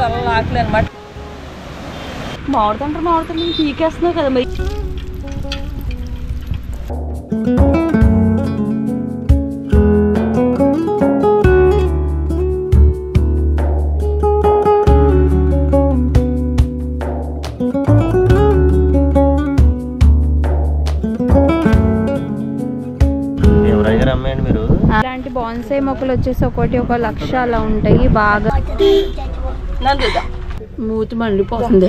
అలా ఆకలి అనమాట. మామిడితండ్రి పీకేస్తున్నావు కదా మరి. ఇలాంటి బాన్సాయి మొక్కలు వచ్చేసి ఒకటి 1 లక్ష అలా ఉంటాయి. బాగా మూతి మండిపోతుంది.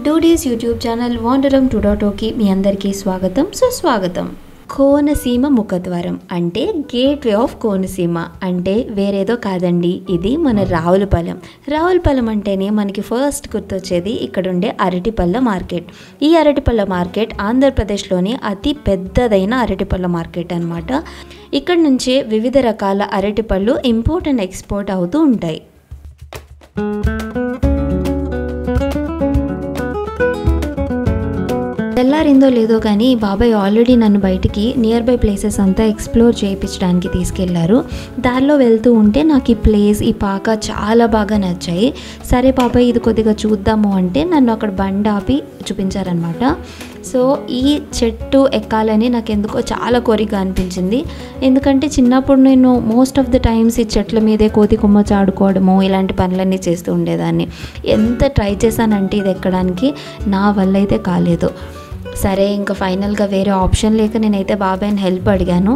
డూడీస్ యూట్యూబ్ ఛానల్ వాండరం 2.0కి మీ అందరికీ స్వాగతం, సుస్వాగతం. కోనసీమ ముఖద్వారం అంటే గేట్వే ఆఫ్ కోనసీమ అంటే వేరేదో కాదండి, ఇది మన రావులపాలెం. రావులపాలెం అంటేనే మనకి ఫస్ట్ గుర్తొచ్చేది ఇక్కడుండే అరటిపళ్ళ మార్కెట్. ఈ అరటిపళ్ళ మార్కెట్ ఆంధ్రప్రదేశ్లోని అతి పెద్దదైన అరటిపళ్ళ మార్కెట్ అనమాట. ఇక్కడ నుంచే వివిధ రకాల అరటిపళ్ళు ఇంపోర్ట్ అండ్ ఎక్స్పోర్ట్ అవుతూ ఉంటాయి. తెల్లారిందో లేదో కానీ బాబాయ్ ఆల్రెడీ నన్ను బయటికి నియర్ బై ప్లేసెస్ అంతా ఎక్స్ప్లోర్ చేయించడానికి తీసుకెళ్లారు. దారిలో వెళ్తూ ఉంటే నాకు ఈ ప్లేస్, ఈ పాక చాలా బాగా నచ్చాయి. సరే బాబాయ్ ఇది కొద్దిగా చూద్దాము అంటే నన్ను అక్కడ బండి ఆపి చూపించారనమాట. సో ఈ చెట్టు ఎక్కాలని నాకు ఎందుకో చాలా కోరిక అనిపించింది. ఎందుకంటే చిన్నప్పుడు నేను మోస్ట్ ఆఫ్ ద టైమ్స్ ఈ చెట్ల మీదే కోతి కొమ్మచ్చి ఆడుకోవడము ఇలాంటి పనులన్నీ చేస్తూ ఉండేదాన్ని. ఎంత ట్రై చేశానంటే ఇది ఎక్కడానికి, నా వల్ల అయితే కాలేదు. సరే ఇంకా ఫైనల్గా వేరే ఆప్షన్ లేక నేనైతే బాబాయ్ని హెల్ప్ అడిగాను.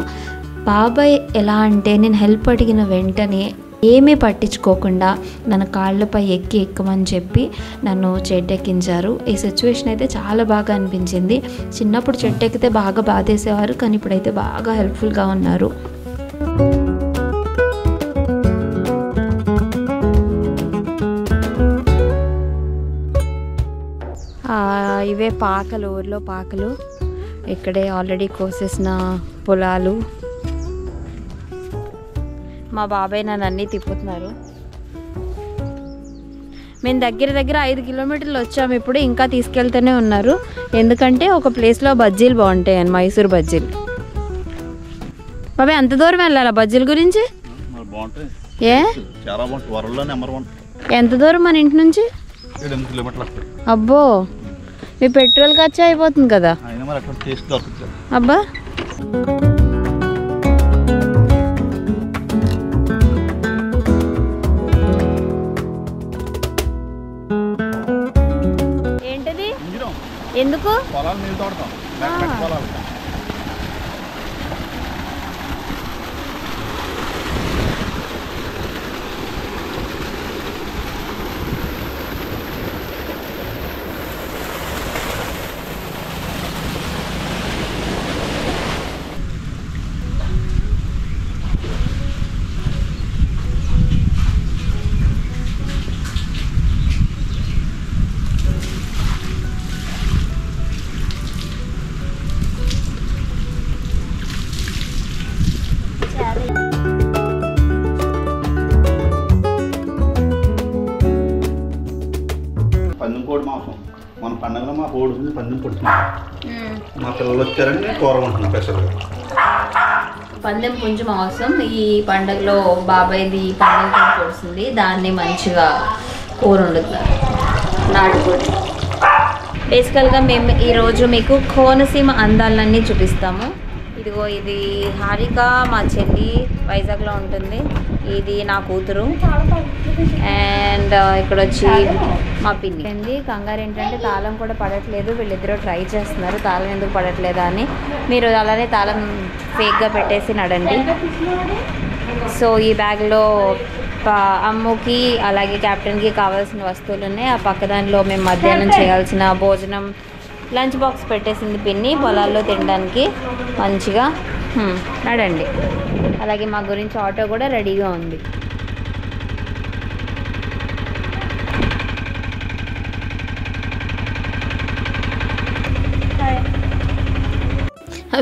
బాబాయ్ ఎలా అంటే నేను హెల్ప్ అడిగిన వెంటనే ఏమీ పట్టించుకోకుండా నన్ను కాళ్ళపై ఎక్కమని చెప్పి నన్ను చెట్టెక్కించారు. ఈ సిచ్యువేషన్ అయితే చాలా బాగా అనిపించింది. చిన్నప్పుడు చెట్టు ఎక్కితే బాగా బాధేసేవారు, కానీ ఇప్పుడైతే బాగా హెల్ప్ఫుల్గా ఉన్నారు. ఇవే పాకలు, ఊర్లో పాకలు. ఇక్కడే ఆల్రెడీ కోసేసిన పొలాలు. మా బాబాయ్ నన్ను అన్నీ తిప్పుతున్నారు. మేము దగ్గర 5 కిలోమీటర్లు వచ్చాము. ఇప్పుడు ఇంకా తీసుకెళ్తూనే ఉన్నారు. ఎందుకంటే ఒక ప్లేస్లో బజ్జీలు బాగుంటాయని, మైసూర్ బజ్జీలు. బాబాయ్ అంత దూరం వెళ్ళాలా బజ్జీల గురించి? ఏ ఎంత దూరం మన ఇంటి నుంచి? అబ్బో, మీ పెట్రోల్ ఖర్చు అయిపోతుంది కదా. అబ్బా ఏంటది? ఎందుకు? పందెంకోడి మాంసం మన పండుగలో మా కోడి పందెం పుడుతున్నాం. మా పిల్లలు వచ్చారని కూర ఉంటున్నాం స్పెషల్గా. పందెం పుంజు మాంసం ఈ పండుగలో బాబాయ్ది పందెం పొడుస్తుంది. దాన్ని మంచిగా కూర వండుతున్నారు, నాటుకోడి. బేసికల్గా మేము ఈరోజు మీకు కోనసీమ అందాలన్నీ చూపిస్తాము. ఇదిగో ఇది హారిక, మా చెల్లి వైజాగ్లో ఉంటుంది. ఇది నా కూతురు. అండ్ ఇక్కడ వచ్చి మా పిన్ని. కంగారు ఏంటంటే తాళం కూడా పడట్లేదు. వీళ్ళిద్దరూ ట్రై చేస్తున్నారు తాళం ఎందుకు పడట్లేదా అని. మీరు అలానే తాళం ఫేక్గా పెట్టేసి నడండి. సో ఈ బ్యాగ్లో అమ్ముకి అలాగే క్యాప్టెన్కి కావాల్సిన వస్తువులు ఉన్నాయి. ఆ పక్క దానిలో మేము మధ్యాహ్నం చేయాల్సిన భోజనం లంచ్ బాక్స్ పెట్టేసింది పిన్ని, పొలాల్లో తినడానికి. మంచిగా నడండి. అలాగే మా గురించి ఆటో కూడా రెడీగా ఉంది.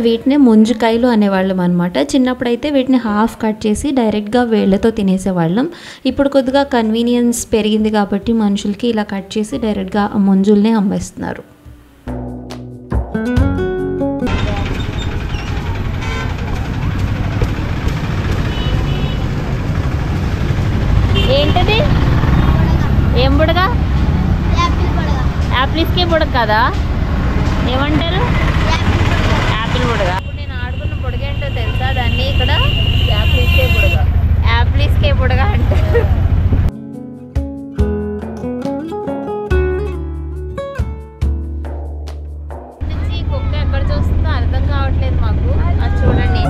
వీటిని ముంజుకాయలు అనేవాళ్ళం అనమాట. చిన్నప్పుడైతే వీటిని హాఫ్ కట్ చేసి డైరెక్ట్గా వేళ్ళతో తినేసేవాళ్ళం. ఇప్పుడు కొద్దిగా కన్వీనియన్స్ పెరిగింది కాబట్టి మనుషులకి ఇలా కట్ చేసి డైరెక్ట్గా ముంజుల్నే అమ్మేస్తున్నారు. ఏంటది? ఏం బుడగ? యాపిల్స్కే బుడగ కదా, ఏమంటారు? యాపిల్ బుడగ. ఇప్పుడు నేను ఆడుకున్న బుడగ ఏంటో తెలుసా? దాన్ని ఇక్కడ యాపిల్స్కే బుడగ, యాపిల్స్కే బుడగ అంటారు. నుంచి కుక్క ఎక్కడ చూస్తుందో అర్థం కావట్లేదు మాకు. అది చూడండి.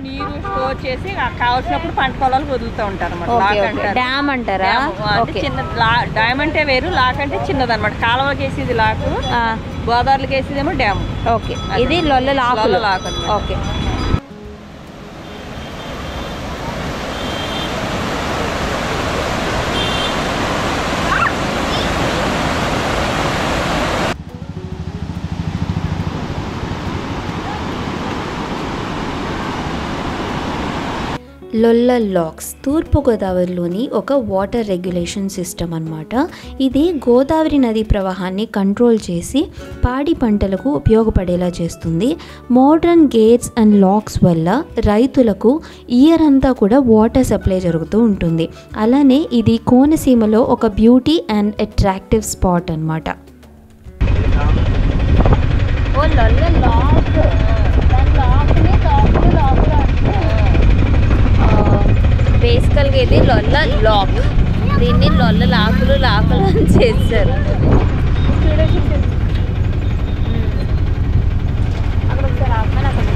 నీరు స్టోర్ చేసి కావాల్సినప్పుడు పంట పొలాలు వదులుతూ ఉంటారు అన్నమాట. డ్యామ్ అంటారా? చిన్న డ్యామ్ అంటే వేరు, లాక్ అంటే చిన్నది అనమాట. కాలువకి వేసేది లాకు, గోదావరికి వేసేదేమో డ్యామ్. ఓకే, ఇది లొల్ల లాక్. ఓకే. లొల్ల లాక్స్ తూర్పుగోదావరిలోని ఒక వాటర్ రెగ్యులేషన్ సిస్టమ్ అన్నమాట. ఇది గోదావరి నది ప్రవాహాన్ని కంట్రోల్ చేసి పాడి పంటలకు ఉపయోగపడేలా చేస్తుంది. మోడ్రన్ గేట్స్ అండ్ లాక్స్ వల్ల రైతులకు ఇయర్ అంతా కూడా వాటర్ సప్లై జరుగుతూ ఉంటుంది. అలానే ఇది కోనసీమలో ఒక బ్యూటీ అండ్ అట్రాక్టివ్ స్పాట్ అన్నమాట. బేసికల్గా ఇది లొల్ల లాక్, దీన్ని లొల్ల లాకులు అని చేశారు. అక్కడ ఒకసారి ఆపమని అక్కడ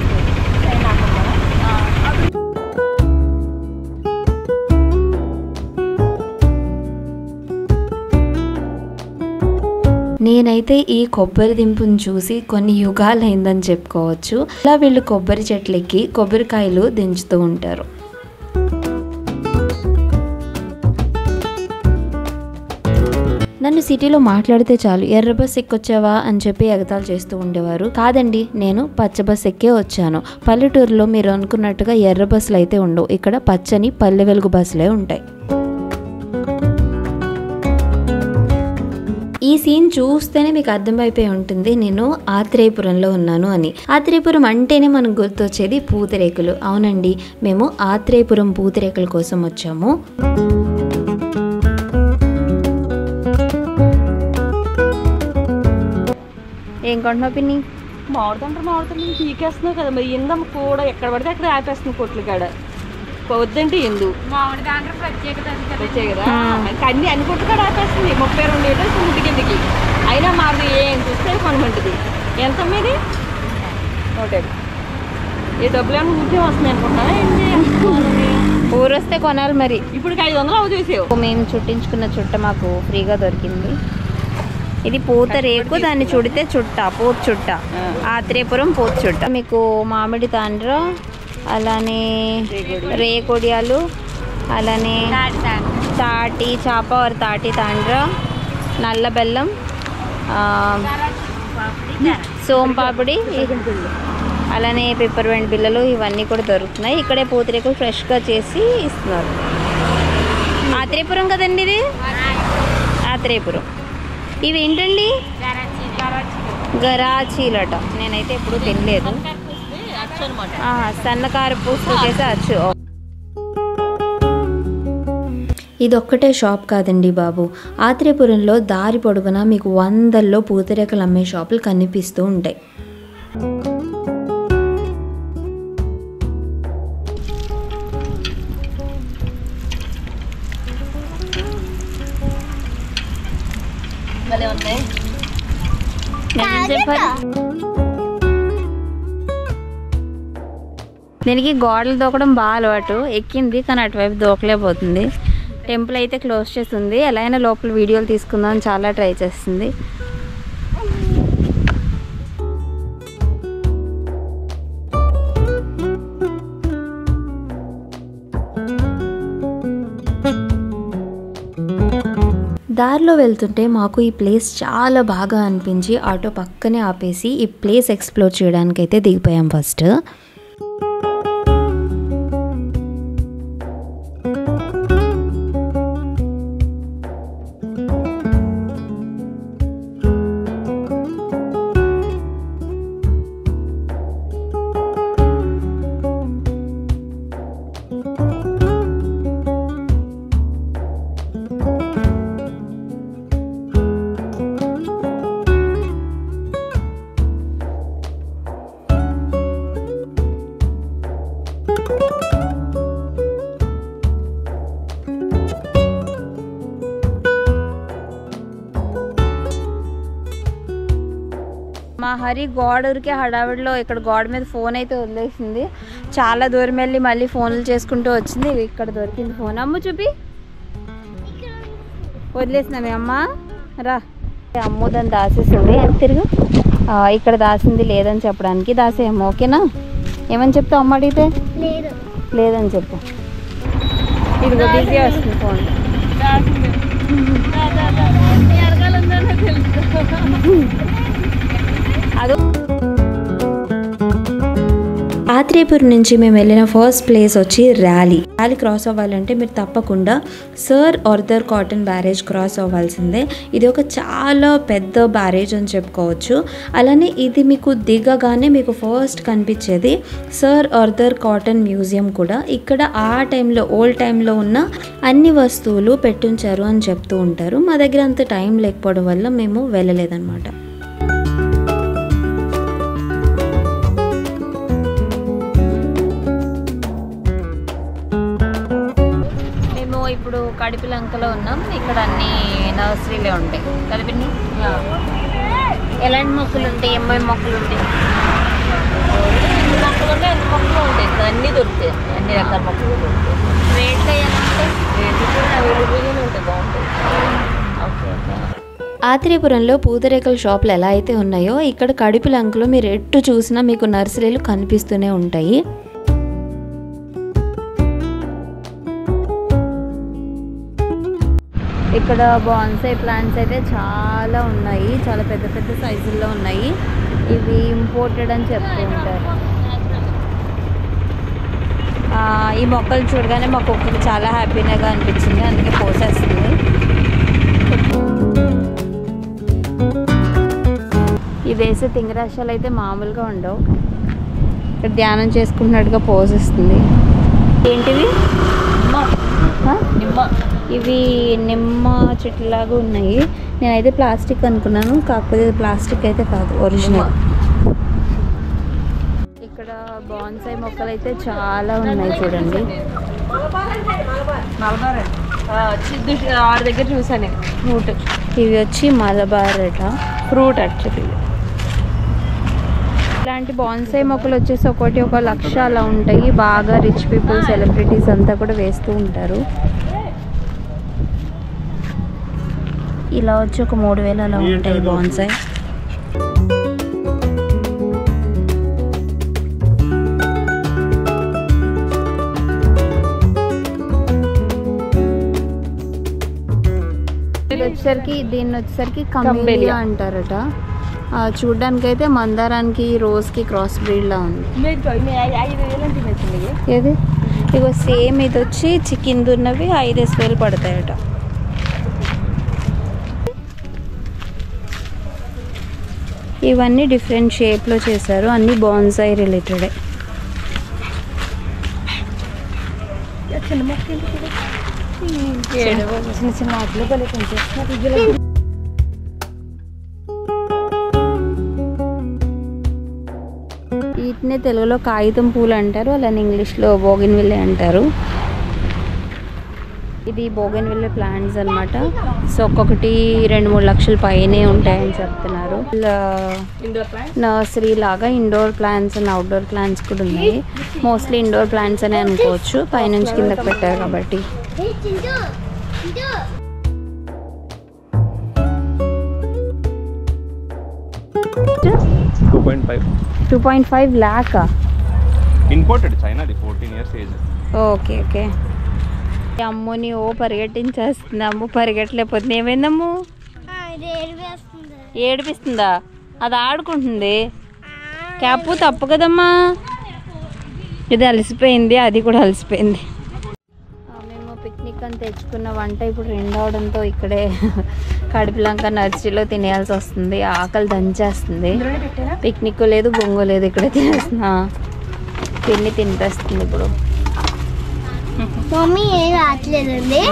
నేనైతే ఈ కొబ్బరి దింపును చూసి కొన్ని యుగాలైందని చెప్పుకోవచ్చు. అలా వీళ్ళు కొబ్బరి చెట్లకి కొబ్బరికాయలు దించుతూ ఉంటారు. నన్ను సిటీలో మాట్లాడితే చాలు ఎర్ర బస్ ఎక్కొచ్చావా అని చెప్పి ఎగతాలు చేస్తూ ఉండేవారు. కాదండి, నేను పచ్చ బస్ ఎక్కే వచ్చాను. పల్లెటూరులో మీరు అనుకున్నట్టుగా ఎర్ర బస్సులు అయితే ఉండవు. ఇక్కడ పచ్చని పల్లె వెలుగు బస్సులే ఉంటాయి. ఈ సీన్ చూస్తేనే మీకు అర్థమైపోయి ఉంటుంది నేను ఆత్రేయపురంలో ఉన్నాను అని. ఆత్రేయపురం అంటేనే మనకు గుర్తొచ్చేది పూతరేకులు. అవునండి, మేము ఆత్రేయపురం పూతరేకుల కోసం వచ్చాము. ఏం కొంటున్నావు పిన్ని? మామిడితండ్రులు పీకేస్తున్నావు కదా, మరి ఇందమ్మ కూడా ఎక్కడ పడితే అక్కడ ఆపేస్తుంది కొట్లు కాడ. వద్దంటే ఎందు ప్రత్యేకత అన్ని కొట్లు కాడ ఆపేస్తుంది. 32 లీటర్స్ ఇంటి కిందకి అయినా మాది ఏం చూస్తే కొనమంటుంది. ఎంత మీది? 150. ఈ డబ్బులు ఏమన్నా ఊరికే వస్తున్నాయి అనుకుంటున్నా ఏంటి? ఊరు వస్తే కొనాలి మరి. ఇప్పుడు 500 అవి చూసావు. మేము చుట్టించుకున్న చుట్ట మాకు ఫ్రీగా దొరికింది. ఇది పూత రేకు, దాన్ని చుడితే చుట్ట, పూత చుట్ట, ఆత్రేయపురం పూత చుట్ట. మీకు మామిడి తాండ్ర, అలానే రేకొడియాలు, అలానే తాటి చేప తాటి తాండ్ర, నల్ల బెల్లం, సోంపాపిడి, అలానే పెప్పర్మెంట్ బిళ్ళలు ఇవన్నీ కూడా దొరుకుతున్నాయి. ఇక్కడే పూతరేకులు ఫ్రెష్గా చేసి ఇస్తున్నారు. ఆత్రేయపురం కదండి ఇది, ఆత్రేయపురం. ఇవి ఏంటండి? గరాచీలట. నేనైతే ఎప్పుడు తినలేదు. సన్నకార పూసలు చేసి అచ్చు. ఇదొక్కటే షాప్ కాదండి బాబు. ఆత్రేయపురంలో దారి పొడుగునా మీకు 100లో పూతరేకలు అమ్మే షాపులు కనిపిస్తూ ఉంటాయి. దీనికి గోడలు దూకడం బాగా అలవాటు. ఎక్కింది కానీ అటువైపు దూకలేకపోతుంది. టెంపుల్ అయితే క్లోజ్ చేస్తుంది. ఎలా అయినా లోపల వీడియోలు తీసుకుందాం చాలా ట్రై చేస్తుంది. దారిలో వెళ్తుంటే మాకు ఈ ప్లేస్ చాలా బాగా అనిపించి ఆటో పక్కనే ఆపేసి ఈ ప్లేస్ ఎక్స్ప్లోర్ చేయడానికి అయితే దిగిపోయాం ఫస్ట్. హరి గోడ ఊరికే హడావిడిలో ఇక్కడ గోడ మీద ఫోన్ అయితే వదిలేసింది. చాలా దూరం వెళ్ళి మళ్ళీ ఫోన్లు చేసుకుంటూ వచ్చింది. ఇక్కడ దొరికింది ఫోన్. అమ్ము చూపి వదిలేసిన మీ అమ్మ రా. అమ్ము దాన్ని దాసేసింది. తిరుగు ఇక్కడ దాసింది లేదని చెప్పడానికి. దాసేయమ్మ ఓకేనా? ఏమని చెప్తావు అమ్మ అడిగితే? లేదని చెప్పు. ఇదిగో బిజీ వస్తుంది ఫోన్. అదో ఆత్రేయపురం నుంచి మేము వెళ్ళిన ఫస్ట్ ప్లేస్ వచ్చి ర్యాలీ క్రాస్ అవ్వాలంటే మీరు తప్పకుండా sir Arthur cotton barrage cross అవ్వాల్సిందే. ఇది ఒక చాలా పెద్ద బ్యారేజ్ అని చెప్పుకోవచ్చు. అలానే ఇది మీకు దిగగానే మీకు ఫస్ట్ కనిపించేది సర్ ఆర్థర్ కాటన్ మ్యూజియం కూడా. ఇక్కడ ఆ టైంలో ఓల్డ్ టైంలో ఉన్న అన్ని వస్తువులు పెట్టించారు అని చెప్తూ ఉంటారు. మా దగ్గర అంత టైం లేకపోవడం వల్ల మేము వెళ్ళలేదన్నమాట. ఇప్పుడు కడిపిలంకలో ఉన్నాం. ఇక్కడ అన్ని నర్సరీలే ఉంటాయి కదిపిని. ఎలాంటి మొక్కలు ఉంటాయి? ఏమేమి మొక్కలు ఉంటాయి? మొక్కలు ఉంటాయి, అన్ని మొక్కలు ఉంటాయి, అన్నీ దొరుకుతాయి, అన్ని రకాల మొక్కలు దొరుకుతాయి. రేట్లు ఏమంటాయి? రేట్లు కూడా అవైలబుల్గానే ఉంటాయి, బాగుంటాయి. Okay okay. ఆత్రేయపురంలో పూతరేకుల షాపులు ఎలా అయితే ఉన్నాయో ఇక్కడ కడిపిలంకలో మీరు ఎటు చూసినా మీకు నర్సరీలు కనిపిస్తూనే ఉంటాయి. ఇక్కడ బాన్సై ప్లాంట్స్ అయితే చాలా ఉన్నాయి. చాలా పెద్ద పెద్ద సైజుల్లో ఉన్నాయి. ఇవి ఇంపోర్టెడ్ అని చెప్తూ ఉంటారు. ఈ మొక్కలు చూడగానే మా కుక్కకి చాలా హ్యాపీగా అనిపించింది, అందుకే పోసేస్తుంది. ఈ వేసే తింగరాశాలు అయితే మామూలుగా ఉండవు. ఇక్కడ ధ్యానం చేసుకుంటున్నట్టుగా పోసేస్తుంది. ఏంటివి? నిమ్మ. ఇవి నిమ్మ చెట్టులాగా ఉన్నాయి. నేనైతే ప్లాస్టిక్ అనుకున్నాను, కాకపోతే ప్లాస్టిక్ అయితే కాదు, ఒరిజినల్. ఇక్కడ బాన్సై మొక్కలు అయితే చాలా ఉన్నాయి చూడండి. ఆరు దగ్గర చూసాను ఫ్రూట్. ఇవి వచ్చి మలబార్ ఫ్రూట్ యాక్చువల్లీ. ఇలాంటి బాన్సై మొక్కలు వచ్చేసి ఒకటి 1,00,000 అలా ఉంటాయి. బాగా రిచ్ పీపుల్, సెలబ్రిటీస్ అంతా కూడా వేస్తూ ఉంటారు. ఇలా వచ్చి 3,000 అలా ఉంటాయి బాన్సై. దీన్ని వచ్చేసరికి కంబేలియా అంటారట. చూడ్డానికి అయితే మందారానికి రోజ్కి క్రాస్ బ్రీడ్ లా ఉంది. ఏది? ఇగో సేమ్ ఇది వచ్చి చికెన్ దున్నవి 5,000 పడతాయట. ఇవన్నీ డిఫరెంట్ షేప్లో చేశారు, అన్నీ బాన్సై రిలేటెడే. చిన్న చిన్న ఆటలు భలే కొంచెం. వీటినే తెలుగులో కాగితం పూలు అంటారు, అలానే ఇంగ్లీష్లో బోగన్విల్లే అంటారు. ఇది బోగన్విల్లే ప్లాంట్స్ అనమాట. సో ఒక్కొక్కటి 2-3 లక్షల పైనే ఉంటాయని చెప్తున్నారు. నర్సరీ లాగా indoor plants and outdoor plants కూడా ఉన్నాయి. మోస్ట్లీ ఇండోర్ ప్లాంట్స్ అనే అనుకోవచ్చు, పైనుంచి కిందకి పెట్టారు కాబట్టి. 2.5 lakh ఇంపోర్టెడ్ చైనాది 14 years ఏజ్. Okay okay. అమ్మని ఓ పరిగెట్టించేస్తుంది. అమ్ము పరిగెట్టలేకపోతుంది. ఏమైందమ్ము? ఏడిపిస్తుందా? అది ఆడుకుంటుంది. క్యాప్ తప్పు కదమ్మా. ఇది అలసిపోయింది, అది కూడా అలసిపోయింది. మేము పిక్నిక్ అని తెచ్చుకున్న వంట ఇప్పుడు 2 అవడంతో ఇక్కడే కడిపిలంక నర్సరీలో తినేయాల్సి వస్తుంది. ఆకలి దంచేస్తుంది. పిక్నిక్ లేదు, బొంగు లేదు, ఇక్కడే తినేస్తున్నా. తినిపిస్తుంది ఇప్పుడు. మమ్మీ ఏం రావట్లేదండి.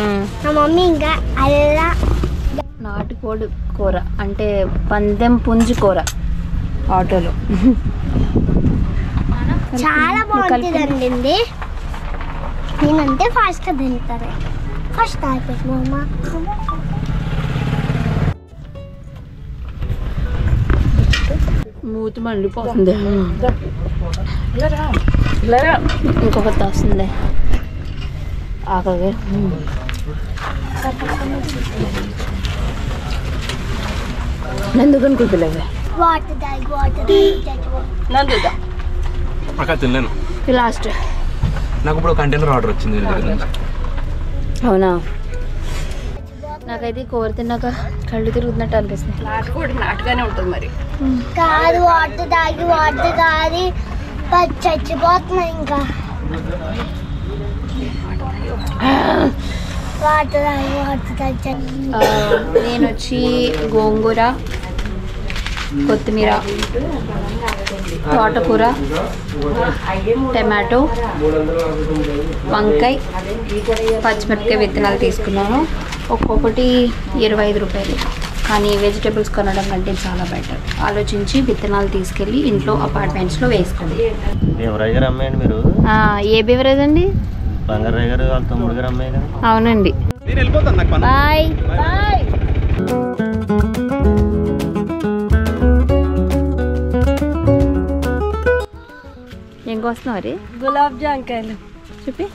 మా మమ్మీ ఇంకా అలా నాటుకోడి కూర అంటే పందెం పుంజు కూర ఆటోలో చాలా బాగుంటుందండి. నేనంటే ఫాస్ట్గా తింటారు. ఫస్ట్ అయిపోయింది మా అమ్మ. మూతి మండిపోతుంది. ఇంకొకటి వస్తుంది ఆకలిగా. ఎందుకు అనుకుంటలేదు వాటర్ తాగి నందుదా అక్క తినలేను. లాస్ట్. నాకు ఇప్పుడు కంటైనర్ ఆర్డర్ వచ్చింది వీళ్ళ దగ్గర నుంచి. అవునా? నాకైతే కూర తిన్నాక కళ్ళు తిరుగుతున్నట్టు అనిపిస్తుంది. నాటుగానే ఉంటుంది మరి. కాదు వాటర్ తాగి చచ్చిపోతున్నాయి. ఇంకా వాటర్ తాగి నేను వచ్చి గోంగూర, కొత్తిమీర, తోటకూర, టమాటో, వంకాయ, పచ్చిమిరపకాయ విత్తనాలు తీసుకున్నాను. ఒక్కొక్కటి 25 రూపాయలు. కానీ వెజిటేబుల్స్ కొనడం కంటే చాలా బెటర్. ఆలోచించి విత్తనాలు తీసుకెళ్ళి ఇంట్లో అపార్ట్మెంట్స్లో వేసుకోండి. దేవరాజు గారు అమ్మాయండి మీరు? ఏ బీవరేజ్ అండి? బంగారాజు గారు వాళ్ళ తమ్ముడు గారు అమ్మాయి కదా? అవునండి. నేను వెళ్ళిపోతాను. నాకు పని. బాయ్. ఏం కోస్తున్నావు రే? గులాబ్ జాంకాయలు చూపి.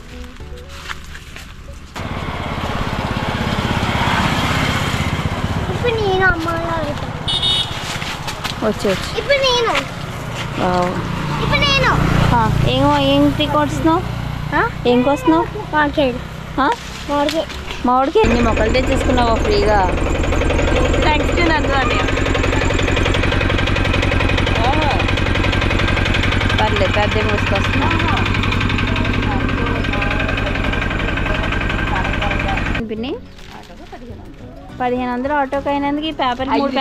ఇప్పుడు నేను అమ్మ వచ్చి ఇప్పుడు నేను ఏంటి కోస్తున్నావు? ఏం కోస్తున్నావు? మామిడికి ఎన్ని మొక్కలు తెచ్చేసుకున్నావా ఫ్రీగా? థ్యాంక్స్ నందు అని. పర్లేదు, పెద్ద మూసుకొస్తున్నా. పిన్ని 1500 ఆటోకి అయినందుకు ఈ పేపర్ 3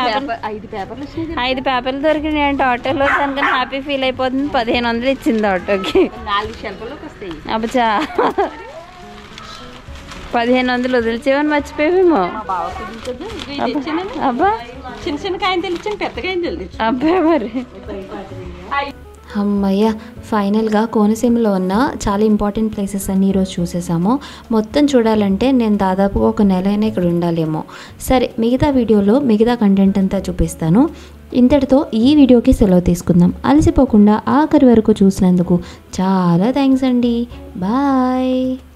పేపర్లు 5 పేపర్లు దొరికినాయి అంటే ఆటోలో. దానికని హ్యాపీ ఫీల్ అయిపోతుంది. 1500 ఇచ్చింది ఆటోకి. 4 షెల్ఫ్లోకి వస్తాయి. అబ్బా 1500 వదిలిచేవని మర్చిపోయామేమో. అబ్బా చిన్న చిన్న కాయలు తెలిచాను, పెద్ద కాయలు తెలియచ్చు. అబ్బాయి మరి అమ్మయ్య, ఫైనల్గా కోనసీమలో ఉన్న చాలా ఇంపార్టెంట్ ప్లేసెస్ అన్నీ ఈరోజు చూసేసాము. మొత్తం చూడాలంటే నేను దాదాపుగా ఒక నెలైనా ఇక్కడ ఉండాలేమో. సరే, మిగతా వీడియోలో మిగతా కంటెంట్ అంతా చూపిస్తాను. ఇంతటితో ఈ వీడియోకి సెలవు తీసుకుందాం. అలసిపోకుండా ఆఖరి వరకు చూసినందుకు చాలా థ్యాంక్స్ అండి. బాయ్.